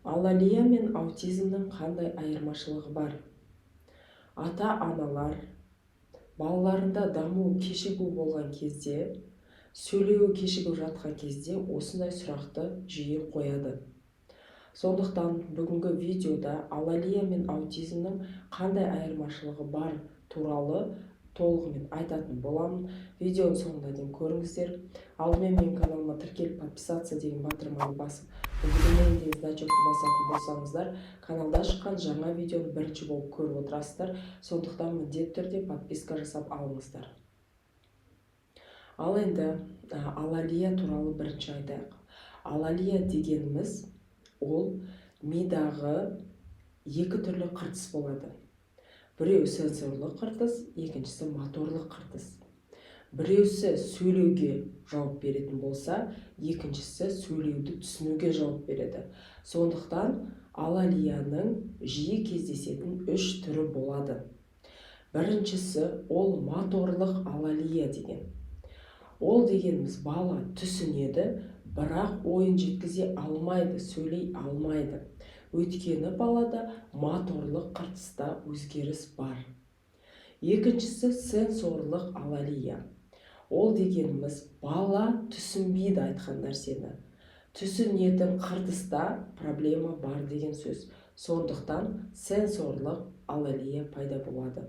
Алалия мен аутизмнің қандай айырмашылығы бар? Ата-аналар балаларында даму кешігу болған кезде, сөйлеуі кешігіп жатқан кезде осындай сұрақты жиі қояды. Сондықтан бүгінгі видеода алалия мен аутизмнің қандай айырмашылығы бар туралы толығымен айтатын боламын. Видеоның соңына дейін көріңіздер. Алдымен менің каналыма тіркеліп подписаться деген батырманы басып, уведомление значокты басатын болсаңыздар, каналда шыққан жаңа видеоны бірінші болып көріп отырасыздар. Сондықтан міндетті түрде подписка жасап алыңыздар. Ал енді алалия туралы бірінші айтайық. Алалия дегеніміз ол мидағы екі түрлі қыртыс болады. Біреуі сенсорлы қыртыс, екіншісі моторлық қыртыс. Біреусі сөйлеуге жауап беретін болса, екіншісі сөйлеуді түсінуге жауап береді. Сондықтан алалияның жиі кездесетін үш түрі болады. Біріншісі ол моторлық алалия деген. Ол дегеніміз бала түсінеді, бірақ ойын жеткізе алмайды, сөйлей алмайды. Өйткені балада моторлық қыртыста өзгеріс бар. Екіншісі сенсорлық алалия. Ол дегеніміз бала түсінбейді айтқан нәрсені. Түсінетін қыртыста проблема бар деген сөз. Сондықтан сенсорлық алалия пайда болады.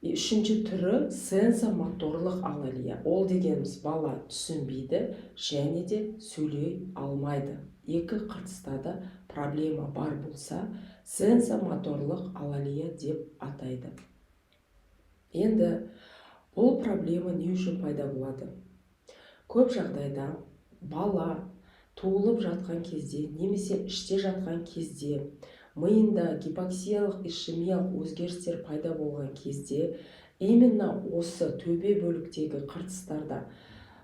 Үшінші түрі сенсомоторлық алалия. Ол дегеніміз бала түсінбейді және де сөйлей алмайды. Екі қыртыста да проблема бар болса, сенсомоторлық алалия деп атайды. Енді бұл проблема не үшін пайда болады? Көп жағдайда бала туылып жатқан кезде, немесе іште жатқан кезде, миында гипоксиялық ишемиялық өзгерістер пайда болған кезде, именно осы төбе бөліктегі қыртыстарда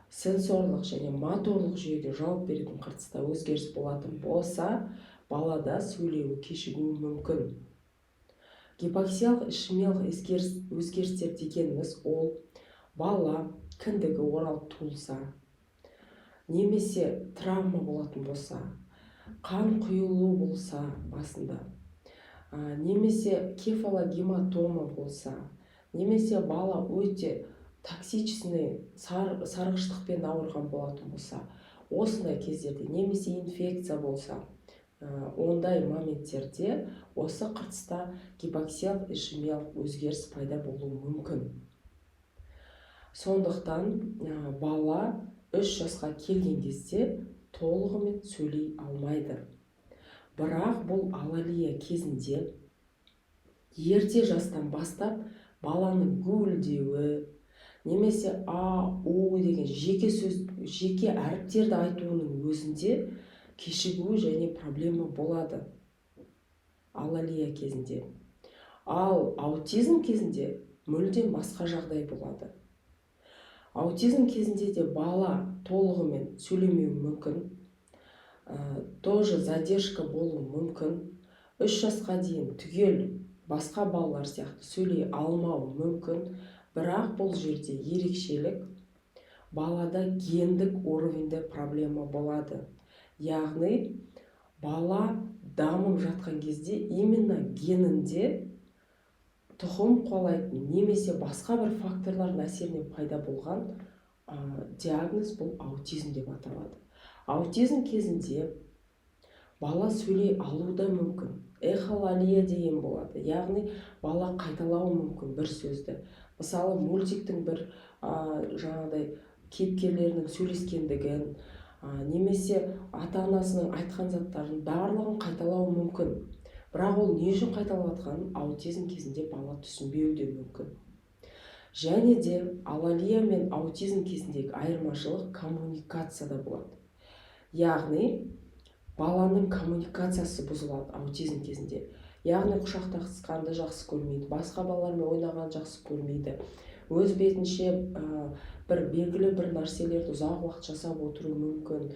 сенсорлық және моторлық жүйеде жауап беретін қыртыста өзгеріс болатын болса, балада сөйлеуі кешігуі мүмкін. Гипоксиялық ишемиялық өзгерістер дегеніміз ол бала кіндігі оралып туылса, немесе травма болатын болса, қан құйылу болса басында, немесе кефалогематома болса, немесе бала өте токсичный сарғыштықпен ауырған болатын болса, осындай кездерде, немесе инфекция болса, ондай моменттерде осы қыртыста гипоксиялық ишемиялық өзгеріс пайда болуы мүмкін. Сондықтан бала 3 жасқа келген кезде толығымен сөйлей алмайды. Бірақ бұл алалия кезінде ерте жастан бастап баланың гуілдеуі, немесе а, у деген жеке әріптерді айтуының өзінде кешігу және проблема болады алалия кезінде. Ал аутизм кезінде мүлдем басқа жағдай болады. Аутизм кезінде де бала толығымен сөйлемеуі мүмкін, тоже задержка болуы мүмкін. 3 жасқа дейін түгел басқа балалар сияқты сөйлей алмауы мүмкін. Бірақ бұл жерде ерекшелік балада гендік уровеньде проблема болады. Яғни бала дамып жатқан кезде именно генінде тұқым қуалайтын немесе басқа бір факторлардың әсерінен пайда болған диагноз бұл аутизм деп аталады. Аутизм кезінде бала сөйлей алуы да мүмкін. Эхолалия деген болады. Яғни бала қайталауы мүмкін бір сөзді. Мысалы, мультиктің бір жаңағыдай кейіпкерлерінің сөйлескендігін, немесе ата-анасының айтқан заттарын барлығын қайталауы мүмкін. Бірақ ол не үшін қайталап жатқанын аутизм кезінде бала түсінбеуі де мүмкін. Және де алалия мен аутизм кезіндегі айырмашылық коммуникацияда болады. Яғни баланың коммуникациясы бұзылады аутизм кезінде. Яғни құшақтасқанды жақсы көрмейді, басқа балалармен ойнаған жақсы көрмейді. Өз бетінше бір белгілі бір нәрселерді ұзақ уақыт жасап отыруы мүмкін.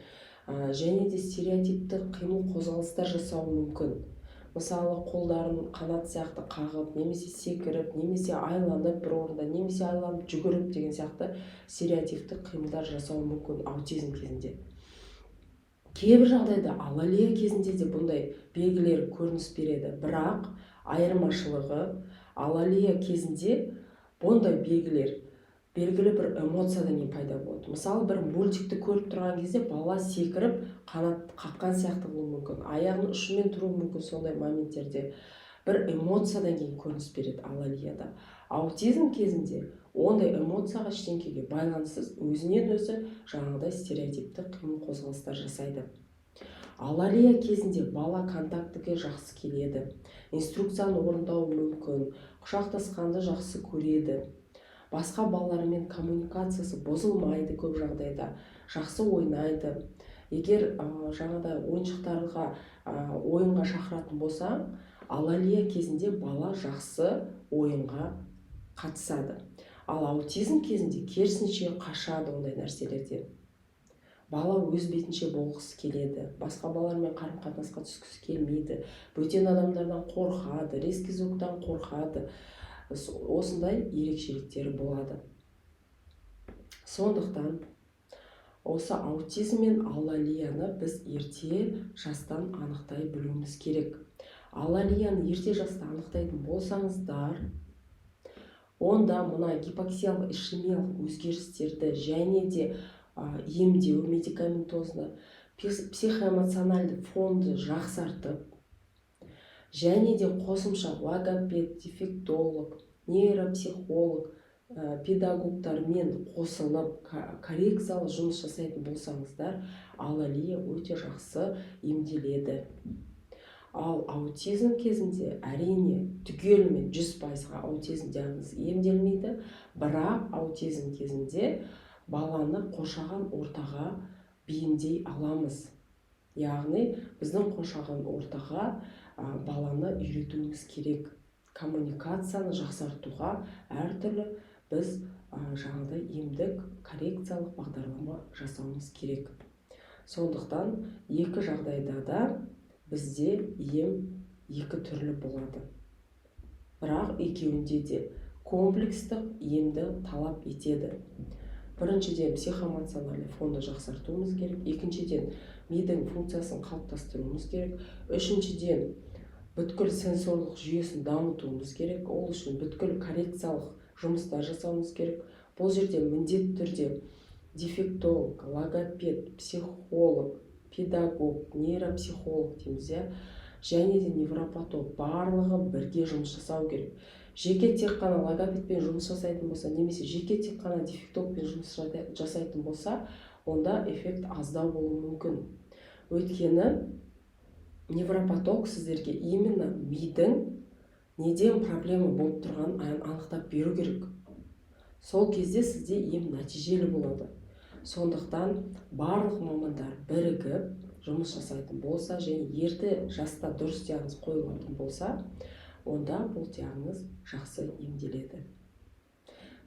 Және де стереотипті қимыл қозғалыстар жасауы мүмкін. Мысалы, қолдарын қанат сияқты қағып, немесе секіріп, немесе айланып бір орында, немесе айланып жүгіріп деген сияқты стереотипті қимылдар жасауы мүмкін аутизм кезінде. Кейбір жағдайда алалия кезінде де бұндай белгілер көрініс береді, бірақ айырмашылығы алалия кезінде бұндай белгілер белгілі бір эмоциядан кейін пайда болады. Мысалы, бір мультикті көріп тұрған кезде бала секіріп, қанат қаққан сияқты болуы мүмкін, аяғының ұшымен тұруы мүмкін. Сондай моменттерде бір эмоциядан кейін көрініс береді алалияда. Аутизм кезінде ондай эмоцияға ештеңеге байланыссыз өзінен өзі жаңағыдай стереотипті қимыл қозғалыстар жасайды. Алалия кезінде бала контактіге жақсы келеді, инструкцияны орындауы мүмкін, құшақтасқанды жақсы көреді, басқа балалармен коммуникациясы бұзылмайды, көп жағдайда жақсы ойнайды. Егер жаңағыдай ойыншықтарға ойынға шақыратын болса, алалия кезінде бала жақсы ойынға қатысады. Ал аутизм кезінде керісінше қашады ондай нәрселерден. Бала өз бетінше болғысы келеді, басқа балалармен қарым-қатынасқа түскісі келмейді, бөтен адамдардан қорқады, резкий звуктан қорқады. Осындай ерекшеліктері болады. Сондықтан осы аутизм мен алалияны біз ерте жастан анықтай білуіміз керек. Алалияны ерте жаста анықтайтын болсаңыздар, онда мына гипоксиялық ишемиялық өзгерістерді және де емдеу медикаментозны, психоэмоциональды фонды жақсартып, және де қосымша логопед, дефектолог, нейропсихолог, педагогтармен қосылып коррекциялық жұмыс жасайтын болсаңыздар, алалия өте жақсы емделеді. Ал аутизм кезінде әрине түгелімен 100%-ға аутизм диагнозы емделмейді, бірақ аутизм кезінде баланы қоршаған ортаға бейімдей аламыз. Яғни біздің қоршаған ортаға баланы үйретуіміз керек. Коммуникацияны жақсартуға әртүрлі біз жаңағыдай емдік коррекциялық бағдарлама жасауымыз керек. Сондықтан екі жағдайда да бізде ем екі түрлі болады. Бірақ екеуінде де комплекстік емді талап етеді. Біріншіден психоэмоциональный фонды жақсартуымыз керек, екіншіден мидың функциясын қалыптастыруымыз керек, үшіншіден бүткіл сенсорлық жүйесін дамытуымыз керек. Ол үшін бүткіл коррекциялық жұмыстар жасауымыз керек. Бұл жерде міндетті түрде дефектолог, логопед, психолог, педагог, нейропсихолог дейміз, және де невропатолог барлығы бірге жұмыс жасау керек. Жеке тек қана логопедпен жұмыс жасайтын болса, немесе жеке тек қана дефектологпен жұмыс жасайтын болса, онда эффект аздау болуы мүмкін. Өйткені невропатолог сіздерге именно мидың неден проблема болып тұрғанын анықтап беру керек. Сол кезде сізде ем нәтижелі болады. Сондықтан барлық мамандар бірігіп жұмыс жасайтын болса және ерте жаста дұрыс диагноз қойылатын болса, онда бұл диагноз жақсы емделеді.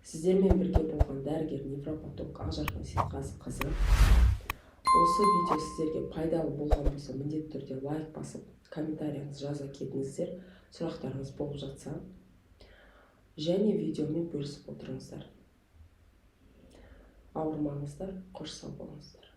Сіздермен бірге болған дәрігер невропатолог Ақжарқын Сейтқазықызы. Осы видео сіздерге пайдалы болған болса, міндетті түрде лайк басып, комментарияңыз жаза кетіңіздер, сұрақтарыңыз болып жатса, және видеомен бөлісіп отырыңыздар. Ауырмаңыздар, қош сау болыңыздар.